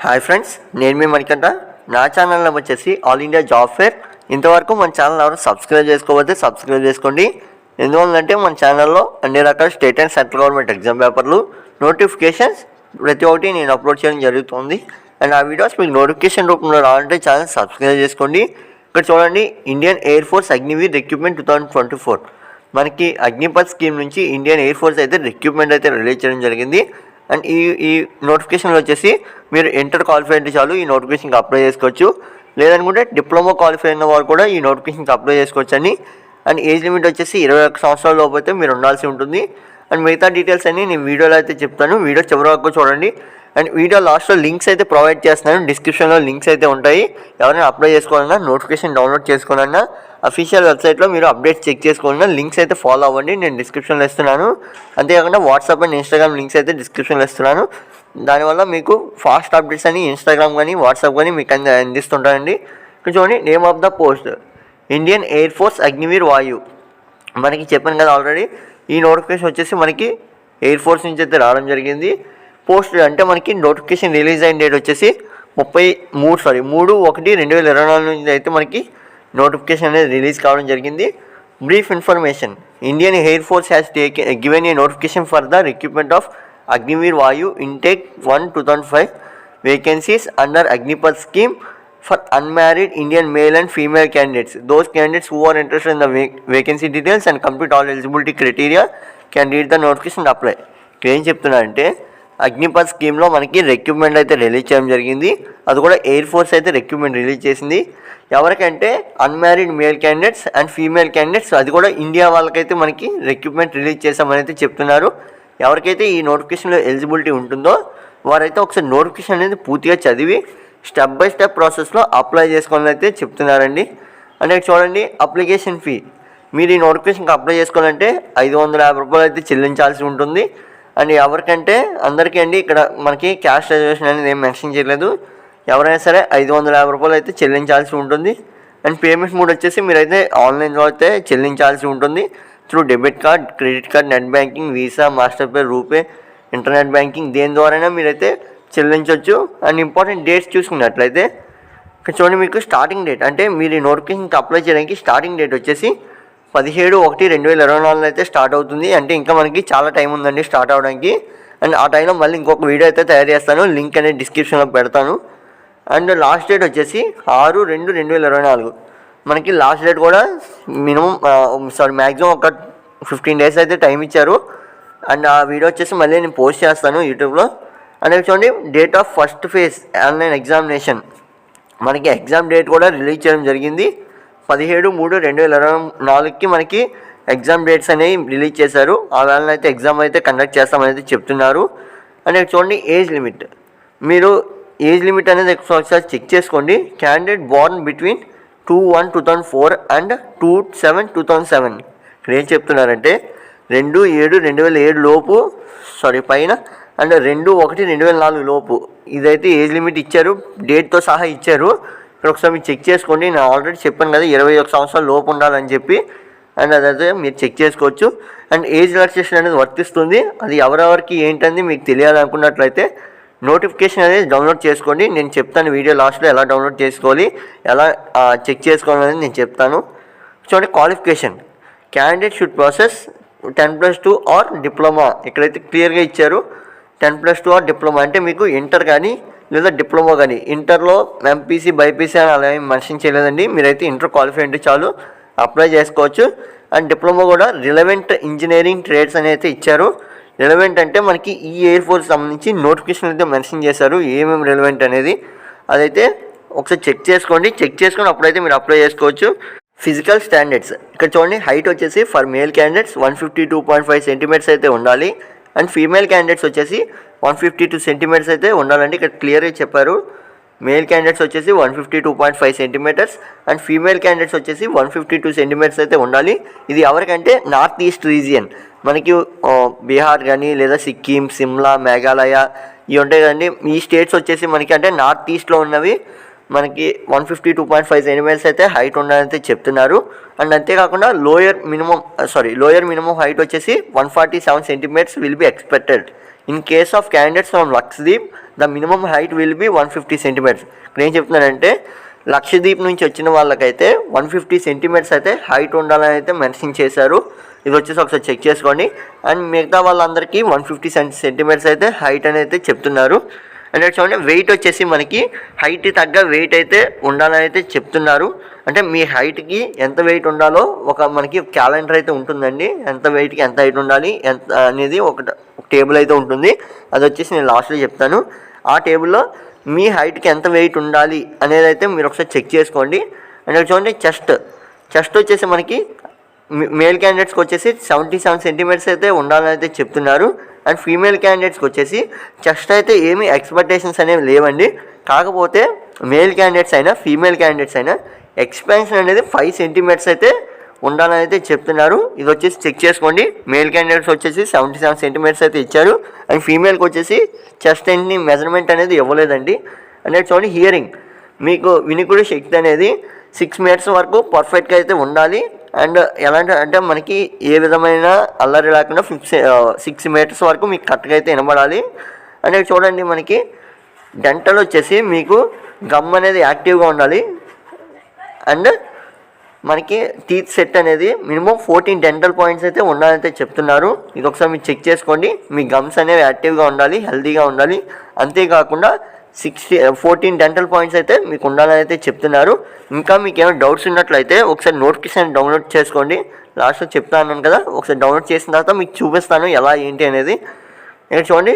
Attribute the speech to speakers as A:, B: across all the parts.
A: Hi friends, నేను మీ మణికంఠ. నా ఛానల్లో వచ్చేసి ఆల్ ఇండియా జాబ్ ఫేర్. ఇంతవరకు మన ఛానల్ ఎవరు సబ్స్క్రైబ్ చేసుకోకపోతే సబ్స్క్రైబ్ చేసుకోండి. ఎందువల్లంటే మన ఛానల్లో అన్ని రకాల state and central government exam పేపర్లు నోటిఫికేషన్స్ ప్రతి ఒక్కటి నేను అప్లోడ్ చేయడం జరుగుతుంది. అండ్ ఆ వీడియోస్ మీకు నోటిఫికేషన్ రూపంలో రావాలంటే ఛానల్ సబ్స్క్రైబ్ చేసుకోండి. ఇక్కడ చూడండి, Indian air force Agniveer recruitment 2024 మనకి అగ్నిపథ్ స్కీమ్ నుంచి ఇండియన్ ఎయిర్ ఫోర్స్ అయితే రిక్రూట్మెంట్ అయితే రిలీజ్ చేయడం జరిగింది. అండ్ ఈ నోటిఫికేషన్లో వచ్చేసి మీరు ఇంటర్ క్వాలిఫై అయితే చాలు ఈ నోటిఫికేషన్కి అప్లై చేసుకోవచ్చు. లేదనుకుంటే డిప్లొమా క్వాలిఫై అయిన వారు కూడా ఈ నోటిఫికేషన్కి అప్లై చేసుకోవచ్చు అని. అండ్ ఏజ్ లిమిట్ వచ్చేసి 21 సంవత్సరాల లోపు అయితే మీరు ఉండాల్సి ఉంటుంది. అండ్ మిగతా డీటెయిల్స్ అన్ని నేను వీడియోలో అయితే చెప్తాను. వీడియో చివరి వరకు చూడండి. అండ్ వీడియో లాస్ట్లో లింక్స్ అయితే ప్రొవైడ్ చేస్తున్నాను. డిస్క్రిప్షన్లో లింక్స్ అయితే ఉంటాయి. ఎవరైనా అప్లై చేసుకోవాలన్నా, నోటిఫికేషన్ డౌన్లోడ్ చేసుకోవాలన్నా, అఫీషియల్ వెబ్సైట్లో మీరు అప్డేట్స్ చెక్ చేసుకోవాలన్నా లింక్స్ అయితే ఫాలో అవ్వండి. నేను డిస్క్రిప్షన్లో ఇస్తున్నాను. అంతేకాకుండా వాట్సాప్ అండ్ ఇన్స్టాగ్రామ్ లింక్స్ అయితే డిస్క్రిప్షన్లో ఇస్తున్నాను. దానివల్ల మీకు ఫాస్ట్ అప్డేట్స్ అని ఇన్స్టాగ్రామ్ కానీ వాట్సాప్ కానీ మీకు అందిస్తుంటానండి. చూడండి, name of the post Indian air force Agniveer వాయు. మనకి చెప్పాను కదా ఆల్రెడీ. ఈ నోటిఫికేషన్ వచ్చేసి మనకి ఎయిర్ ఫోర్స్ నుంచి అయితే రావడం జరిగింది. పోస్ట్ అంటే మనకి నోటిఫికేషన్ రిలీజ్ అయిన డేట్ వచ్చేసి 3/1/2024 నుంచి అయితే మనకి నోటిఫికేషన్ అనేది రిలీజ్ కావడం జరిగింది. Brief information, Indian air force has given a notification for the recruitment of Agniveer Vayu intake 1/2005 vacancies under Agnipath scheme for unmarried Indian male and female candidates. Those candidates who are interested in the vacancy details and complete all eligibility criteria can read the notification and apply. ఇక్కడ ఏం చెప్తున్నారంటే, అగ్నిపథ్ స్కీమ్లో మనకి recruitment అయితే release చేయడం జరిగింది. అది కూడా ఎయిర్ ఫోర్స్ అయితే రిక్రూట్మెంట్ రిలీజ్ చేసింది. ఎవరికంటే unmarried male candidates and female candidates, అది కూడా ఇండియా వాళ్ళకైతే మనకి రిక్రూట్మెంట్ రిలీజ్ చేసామని అయితే చెప్తున్నారు. ఎవరికైతే ఈ నోటిఫికేషన్లో ఎలిజిబిలిటీ ఉంటుందో వారైతే ఒకసారి నోటిఫికేషన్ అనేది పూర్తిగా చదివి స్టెప్ బై స్టెప్ ప్రాసెస్లో అప్లై చేసుకోవాలని అయితే చెప్తున్నారండి. అంటే చూడండి, అప్లికేషన్ ఫీ మీరు ఈ నోటిఫికేషన్కి అప్లై చేసుకోవాలంటే 550 రూపాయలు అయితే చెల్లించాల్సి ఉంటుంది. అండ్ ఎవరికంటే అందరికీ అండి, ఇక్కడ మనకి క్యాష్ రిజర్వేషన్ అనేది ఏం మెన్షన్ చేయలేదు. ఎవరైనా సరే 550 రూపాయలు అయితే చెల్లించాల్సి ఉంటుంది. అండ్ పేమెంట్ మోడ్ వచ్చేసి మీరైతే ఆన్లైన్లో అయితే చెల్లించాల్సి ఉంటుంది. Through debit card, credit card, net banking, visa, master pay, RuPay, internet banking, దేని ద్వారైనా మీరైతే చెల్లించవచ్చు. అండ్ ఇంపార్టెంట్ డేట్స్ చూసుకున్నట్లయితే ఇక్కడ చూడండి, మీకు స్టార్టింగ్ డేట్ అంటే మీరు ఈ నోటిఫికేషన్కి అప్లై చేయడానికి స్టార్టింగ్ డేట్ వచ్చేసి 17/1/2024 అయితే స్టార్ట్ అవుతుంది. అంటే ఇంకా మనకి చాలా టైం ఉందండి స్టార్ట్ అవడానికి. అండ్ ఆ టైంలో మళ్ళీ ఇంకొక వీడియో అయితే తయారు చేస్తాను, లింక్ అనేది డిస్క్రిప్షన్లో పెడతాను. అండ్ లాస్ట్ డేట్ వచ్చేసి 6/2/2024 మనకి లాస్ట్ డేట్ కూడా మ్యాక్సిమం ఒక 15 డేస్ అయితే టైం ఇచ్చారు. అండ్ ఆ వీడియో వచ్చేసి మళ్ళీ నేను పోస్ట్ చేస్తాను యూట్యూబ్లో. అంటే చూడండి, date of first phase online examination మనకి ఎగ్జామ్ డేట్ కూడా రిలీజ్ చేయడం జరిగింది. 17/3/2024కి మనకి ఎగ్జామ్ డేట్స్ అనేవి రిలీజ్ చేశారు. ఆ వేళ అయితే ఎగ్జామ్ అయితే కండక్ట్ చేస్తామని అయితే చెప్తున్నారు. అంటే చూడండి, ఏజ్ లిమిట్ మీరు ఏజ్ లిమిట్ అనేది ఒకసారి చెక్ చేసుకోండి. Candidate Born between 2/1/2004 and 2/7/2007. ఇక్కడ ఏం చెప్తున్నారంటే 2/7/2007 లోపు పైన అండ్ 2/1/2004 లోపు ఇదైతే ఏజ్ లిమిట్ ఇచ్చారు, డేట్తో సహా ఇచ్చారు. ఇక్కడ ఒకసారి మీరు చెక్ చేసుకోండి. నేను ఆల్రెడీ చెప్పాను కదా 21 సంవత్సరాల లోపు ఉండాలని చెప్పి. అండ్ అదైతే మీరు చెక్ చేసుకోవచ్చు. అండ్ ఏజ్ రిలాక్సేషన్ అనేది వర్తిస్తుంది. అది ఎవరెవరికి ఏంటంది మీకు తెలియాలనుకున్నట్లయితే నోటిఫికేషన్ అనేది డౌన్లోడ్ చేసుకోండి. నేను చెప్తాను వీడియో లాస్ట్లో ఎలా డౌన్లోడ్ చేసుకోవాలి, ఎలా చెక్ చేసుకోవాలనేది నేను చెప్తాను. చూడండి, qualification candidate should process 10+2 or diploma. ఇక్కడైతే క్లియర్గా ఇచ్చారు 10+2 ఆర్ డిప్లొమా. అంటే మీకు ఇంటర్ కానీ లేదా డిప్లొమా కానీ, ఇంటర్లో ఎంపీసీ బైపీసీ అని అలా ఏం మెన్షన్ చేయలేదండి. మీరైతే ఇంటర్ క్వాలిఫై అంటే చాలు అప్లై చేసుకోవచ్చు. అండ్ డిప్లొమా కూడా రిలవెంట్ ఇంజనీరింగ్ ట్రేడ్స్ అని అయితే ఇచ్చారు. రిలవెంట్ అంటే మనకి ఈ ఎయిర్ ఫోర్స్ సంబంధించి నోటిఫికేషన్ అయితే మెన్షన్ చేశారు ఏమేమి రిలవెంట్ అనేది. అదైతే ఒకసారి చెక్ చేసుకొని అప్పుడైతే మీరు అప్లై చేసుకోవచ్చు. ఫిజికల్ స్టాండర్డ్స్ ఇక్కడ చూడండి, హైట్ వచ్చేసి ఫర్ మేల్ క్యాండిడేట్స్ 152.5 సెంటీమీటర్స్ అయితే ఉండాలి. అండ్ ఫీమేల్ క్యాండిడేట్స్ వచ్చేసి 152 సెంటీమీటర్స్ అయితే ఉండాలండి. ఇక్కడ క్లియర్గా చెప్పారు. మేల్ క్యాండిడేట్స్ వచ్చేసి 152.5 సెంటీమీటర్స్ అండ్ ఫీమేల్ క్యాండిడేట్స్ వచ్చేసి 152 సెంటీమీటర్స్ అయితే ఉండాలి. ఇది ఎవరికంటే నార్త్ ఈస్ట్ రీజియన్ మనకి బీహార్ కానీ లేదా సిక్కిం, సిమ్లా, మేఘాలయ ఇవి ఉంటాయి కదండి. ఈ స్టేట్స్ వచ్చేసి మనకి అంటే నార్త్ ఈస్ట్లో ఉన్నవి మనకి 152.5 సెంటీమీటర్స్ అయితే హైట్ ఉండాలని చెప్తున్నారు. అండ్ అంతేకాకుండా లోయర్ మినిమం హైట్ వచ్చేసి 147 centimetres will be expected in case of candidates from Lakshadweep, the minimum height will be 150 centimetres. ఇక్కడ ఏం చెప్తున్నారంటే లక్షద్వీప్ నుంచి వచ్చిన వాళ్ళకైతే 150 సెంటీమీటర్స్ అయితే హైట్ ఉండాలని అయితే మెన్షన్ చేశారు. ఇది వచ్చేసి ఒకసారి చెక్ చేసుకోండి. అండ్ మిగతా వాళ్ళందరికీ 150 సెంటీమీటర్స్ అయితే హైట్ అని అయితే చెప్తున్నారు. అండ్ చూడండి వెయిట్ వచ్చేసి మనకి హైట్ తగ్గ వెయిట్ అయితే ఉండాలని అయితే చెప్తున్నారు. అంటే మీ హైట్కి ఎంత వెయిట్ ఉండాలో మనకి క్యాలెండర్ అయితే ఉంటుందండి. ఎంత వెయిట్కి ఎంత హైట్ ఉండాలి ఎంత అనేది ఒక టేబుల్ అయితే ఉంటుంది. అది వచ్చేసి నేను లాస్ట్లో చెప్తాను. ఆ టేబుల్లో మీ హైట్కి ఎంత వెయిట్ ఉండాలి అనేది అయితే మీరు ఒకసారి చెక్ చేసుకోండి. అండ్ చూడండి చెస్ట్ వచ్చేసి మనకి మేల్ క్యాండిడేట్స్కి వచ్చేసి 77 సెంటీమీటర్స్ అయితే ఉండాలని అయితే చెప్తున్నారు. అండ్ ఫీమేల్ క్యాండిడేట్స్కి వచ్చేసి చెస్ట్ అయితే ఏమీ ఎక్స్పెక్టేషన్స్ అనేవి లేవండి. కాకపోతే మేల్ క్యాండిడేట్స్ అయినా ఫీమేల్ క్యాండిడేట్స్ అయినా ఎక్స్పాన్షన్ అనేది 5 సెంటీమీటర్స్ అయితే ఉండాలని అయితే చెప్తున్నారు. ఇది వచ్చేసి చెక్ చేసుకోండి. మేల్ క్యాండిడేట్స్ వచ్చేసి 77 సెంటీమీటర్స్ అయితే ఇచ్చారు. అండ్ ఫీమేల్కి వచ్చేసి చెస్ట్ ఎన్ని మెజర్మెంట్ అనేది ఇవ్వలేదండి. అంటే చూడండి హియరింగ్ మీకు వినికుడి శక్తి అనేది 6 మీటర్స్ వరకు పర్ఫెక్ట్గా అయితే ఉండాలి. అండ్ ఎలాంటి అంటే మనకి ఏ విధమైన అల్లరి లేకుండా 6 మీటర్స్ వరకు మీకు కరెక్ట్గా అయితే వినబడాలి. అంటే చూడండి మనకి డెంటల్ వచ్చేసి మీకు గమ్ అనేది యాక్టివ్గా ఉండాలి. అండ్ మనకి టీత్ సెట్ అనేది మినిమం 14 డెంటల్ పాయింట్స్ అయితే ఉండాలైతే చెప్తున్నారు. ఇది ఒకసారి మీరు చెక్ చేసుకోండి. మీ గమ్స్ అనేవి యాక్టివ్గా ఉండాలి, హెల్తీగా ఉండాలి. అంతేకాకుండా 14 డెంటల్ పాయింట్స్ అయితే మీకు ఉండాలని అయితే చెప్తున్నారు. ఇంకా మీకు ఏమైనా డౌట్స్ ఉన్నట్లయితే ఒకసారి నోటిఫికేషన్ డౌన్లోడ్ చేసుకోండి. లాస్ట్లో చెప్తాను కదా, ఒకసారి డౌన్లోడ్ చేసిన తర్వాత మీకు చూపిస్తాను ఎలా ఏంటి అనేది. ఇక్కడ చూడండి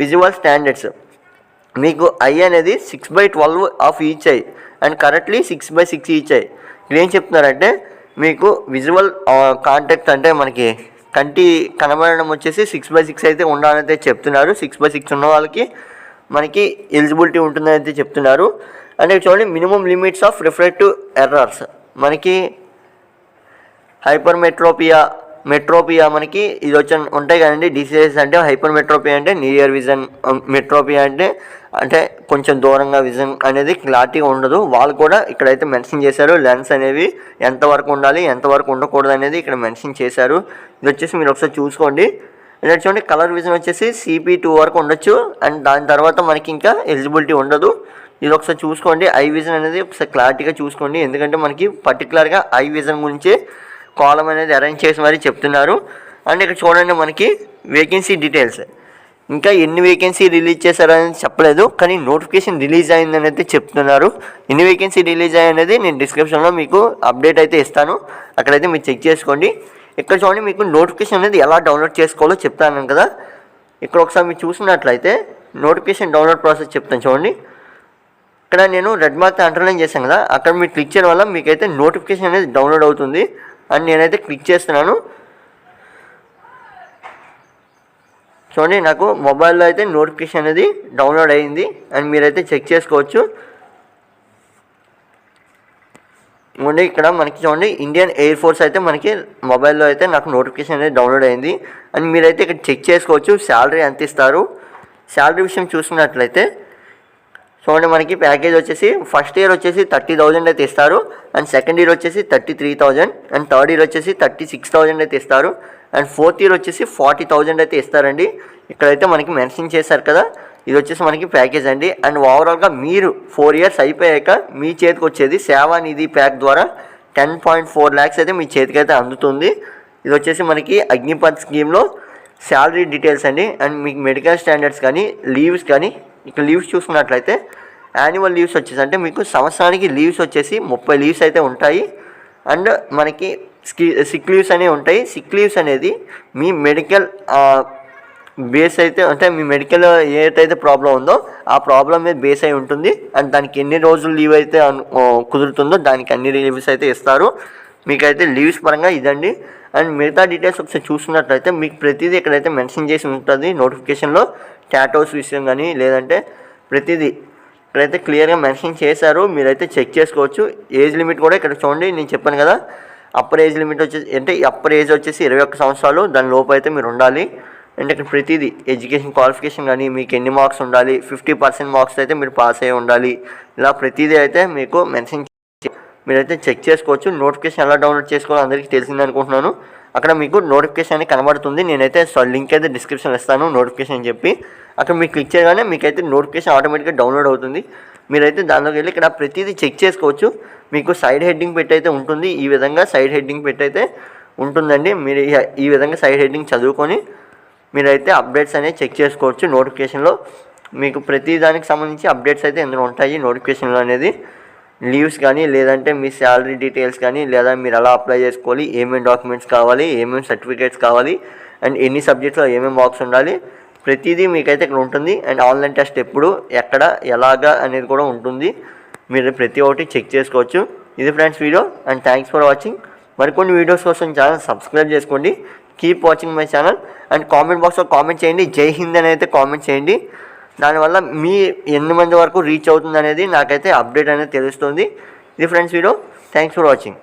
A: విజువల్ స్టాండర్డ్స్ మీకు ఐ అనేది 6/12 of each I and correctly 6/6 each I. ఇక్కడ ఏం చెప్తున్నారంటే మీకు విజువల్ కాంటాక్ట్ అంటే మనకి కంటి కనబడడం వచ్చేసి 6/6 అయితే ఉండాలని చెప్తున్నారు. 6/6 ఉన్న వాళ్ళకి మనకి ఎలిజిబిలిటీ ఉంటుందని అయితే చెప్తున్నారు. అంటే చూడండి minimum limits of refractive errors మనకి మెట్రోపియా మనకి ఇది ఉంటాయి కదండి. డిసీజెస్ అంటే హైపర్ మెట్రోపియా అంటే నియర్ విజన్, మెట్రోపియా అంటే కొంచెం దూరంగా విజన్ అనేది క్లారిటీగా ఉండదు. వాళ్ళు కూడా ఇక్కడైతే మెన్షన్ చేశారు. లెన్స్ అనేవి ఎంతవరకు ఉండాలి ఎంతవరకు ఉండకూడదు అనేది ఇక్కడ మెన్షన్ చేశారు. ఇది వచ్చేసి మీరు ఒకసారి చూసుకోండి. ఇలా చూడండి కలర్ విజన్ వచ్చేసి CP2 వరకు ఉండొచ్చు. అండ్ దాని తర్వాత మనకి ఇంకా ఎలిజిబిలిటీ ఉండదు. ఇది ఒకసారి చూసుకోండి. ఐ విజన్ అనేది ఒకసారి క్లారిటీగా చూసుకోండి. ఎందుకంటే మనకి పర్టికులర్గా ఐ విజన్ గురించి కాలం అనేది అరేంజ్ చేసి మరీ చెప్తున్నారు. అండ్ ఇక్కడ చూడండి మనకి వేకెన్సీ డీటెయిల్స్ ఇంకా ఎన్ని వేకెన్సీ రిలీజ్ చేశారనేది చెప్పలేదు, కానీ నోటిఫికేషన్ రిలీజ్ అయిందని అయితే చెప్తున్నారు. ఎన్ని వేకెన్సీ రిలీజ్ అయ్యనేది నేను డిస్క్రిప్షన్లో మీకు అప్డేట్ అయితే ఇస్తాను. అక్కడైతే మీరు చెక్ చేసుకోండి. ఇక్కడ చూడండి మీకు నోటిఫికేషన్ అనేది ఎలా డౌన్లోడ్ చేసుకోవాలో చెప్తాను కదా. ఇక్కడ ఒకసారి మీరు చూసినట్లయితే నోటిఫికేషన్ డౌన్లోడ్ ప్రాసెస్ చెప్తాను చూడండి. ఇక్కడ నేను రెడ్ మార్క్ అండర్లైన్ చేశాను కదా, అక్కడ మీరు క్లిక్ చేయడం వల్ల మీకైతే నోటిఫికేషన్ అనేది డౌన్లోడ్ అవుతుంది. అండ్ నేనైతే క్లిక్ చేస్తున్నాను. చూడండి నాకు మొబైల్లో అయితే నోటిఫికేషన్ అనేది డౌన్లోడ్ అయ్యింది. అండ్ మీరైతే చెక్ చేసుకోవచ్చు. చూడండి ఇక్కడ మనకి చూడండి ఇండియన్ ఎయిర్ ఫోర్స్ అయితే మనకి మొబైల్లో అయితే నాకు నోటిఫికేషన్ అనేది డౌన్లోడ్ అయింది. అండ్ మీరైతే ఇక్కడ చెక్ చేసుకోవచ్చు శాలరీ ఎంత ఇస్తారు. శాలరీ విషయం చూసుకున్నట్లయితే చూడండి మనకి ప్యాకేజ్ వచ్చేసి ఫస్ట్ ఇయర్ వచ్చేసి 30,000 అయితే ఇస్తారు. అండ్ సెకండ్ ఇయర్ వచ్చేసి 33,000. అండ్ థర్డ్ ఇయర్ వచ్చేసి 36,000 అయితే ఇస్తారు. అండ్ ఫోర్త్ ఇయర్ వచ్చేసి 40,000 అయితే ఇస్తారండి. ఇక్కడైతే మనకి మెన్షన్ చేశారు కదా, ఇది వచ్చేసి మనకి ప్యాకేజ్ అండి. అండ్ ఓవరాల్గా మీరు 4 ఇయర్స్ అయిపోయాక మీ చేతికి వచ్చేది సేవానిధి ప్యాక్ ద్వారా 10.4 lakhs అయితే మీ చేతికి అయితే అందుతుంది. ఇది వచ్చేసి మనకి అగ్నిపథ్ స్కీమ్లో శాలరీ డీటెయిల్స్ అండి. అండ్ మీకు మెడికల్ స్టాండర్డ్స్ కానీ లీవ్స్ కానీ ఇక్కడ లీవ్స్ చూసుకున్నట్లయితే యాన్యువల్ లీవ్స్ వచ్చేసి అంటే మీకు సంవత్సరానికి లీవ్స్ వచ్చేసి 30 లీవ్స్ అయితే ఉంటాయి. అండ్ మనకి సిక్ లీవ్స్ అనేవి ఉంటాయి. సిక్ లీవ్స్ అనేది మీ మెడికల్ బేస్ అయితే అంటే మీ మెడికల్ ఏదైతే ప్రాబ్లం ఉందో ఆ ప్రాబ్లం మీద బేస్ అయి ఉంటుంది. అండ్ దానికి ఎన్ని రోజులు లీవ్ అయితే కుదురుతుందో దానికి అన్ని లీవ్స్ అయితే ఇస్తారు. మీకైతే లీవ్స్ పరంగా ఇదండి. అండ్ మిగతా డీటెయిల్స్ ఒకసారి చూసుకున్నట్లయితే మీకు ప్రతిదీ ఇక్కడైతే మెన్షన్ చేసి ఉంటుంది నోటిఫికేషన్లో. టాటోస్ విషయం కానీ లేదంటే ప్రతిదీ ఇక్కడైతే క్లియర్గా మెన్షన్ చేశారు. మీరైతే చెక్ చేసుకోవచ్చు. ఏజ్ లిమిట్ కూడా ఇక్కడ చూడండి, నేను చెప్పాను కదా అప్పర్ ఏజ్ లిమిట్ వచ్చేసి అంటే అప్పర్ ఏజ్ వచ్చేసి 21 సంవత్సరాలు, దాని లోపు అయితే మీరు ఉండాలి. అంటే ఇక్కడ ప్రతిదీ ఎడ్యుకేషన్ క్వాలిఫికేషన్ కానీ మీకు ఎన్ని మార్క్స్ ఉండాలి, 50% మార్క్స్ అయితే మీరు పాస్ అయ్యి ఉండాలి. ఇలా ప్రతిదీ అయితే మీకు మెన్షన్ మీరైతే చెక్ చేసుకోవచ్చు. నోటిఫికేషన్ ఎలా డౌన్లోడ్ చేసుకోవాలో అందరికీ తెలిసింది అనుకుంటున్నాను. అక్కడ మీకు నోటిఫికేషన్ అని కనబడుతుంది. నేనైతే లింక్ అయితే డిస్క్రిప్షన్లో ఇస్తాను నోటిఫికేషన్ అని చెప్పి. అక్కడ మీరు క్లిక్ చేయగానే మీకైతే నోటిఫికేషన్ ఆటోమేటిక్గా డౌన్లోడ్ అవుతుంది. మీరైతే దానిలోకి వెళ్ళి ఇక్కడ ప్రతిదీ చెక్ చేసుకోవచ్చు. మీకు సైడ్ హెడ్డింగ్ పెట్టయితే ఉంటుంది, ఈ విధంగా సైడ్ హెడ్డింగ్ పెట్టయితే ఉంటుందండి. మీరు ఈ విధంగా సైడ్ హెడ్డింగ్ చదువుకొని మీరైతే అప్డేట్స్ అనేవి చెక్ చేసుకోవచ్చు. నోటిఫికేషన్లో మీకు ప్రతి దానికి సంబంధించి అప్డేట్స్ అయితే ఇందులో ఉంటాయి. నోటిఫికేషన్లో అనేది లీవ్స్ కానీ, లేదంటే మీ శాలరీ డీటెయిల్స్ కానీ, లేదా మీరు ఎలా అప్లై చేసుకోవాలి, ఏమేమి డాక్యుమెంట్స్ కావాలి, ఏమేమి సర్టిఫికేట్స్ కావాలి, అండ్ ఎన్ని సబ్జెక్ట్స్లో ఏమేమి మార్క్స్ ఉండాలి, ప్రతిదీ మీకైతే ఇక్కడ ఉంటుంది. అండ్ ఆన్లైన్ టెస్ట్ ఎప్పుడు, ఎక్కడ, ఎలాగా అనేది కూడా ఉంటుంది. మీరు ప్రతి ఒక్కటి చెక్ చేసుకోవచ్చు. ఇది friends video, and thanks for watching. మరికొన్ని వీడియోస్ కోసం ఛానల్ సబ్స్క్రైబ్ చేసుకోండి. Keep watching my channel. And comment బాక్స్లో కామెంట్ చేయండి, జై హింద్ అని అయితే కామెంట్ చేయండి. దానివల్ల మీ ఎన్ని మంది వరకు రీచ్ అవుతుంది అనేది నాకైతే అప్డేట్ అనేది తెలుస్తుంది. ఇది friends video, thanks for watching.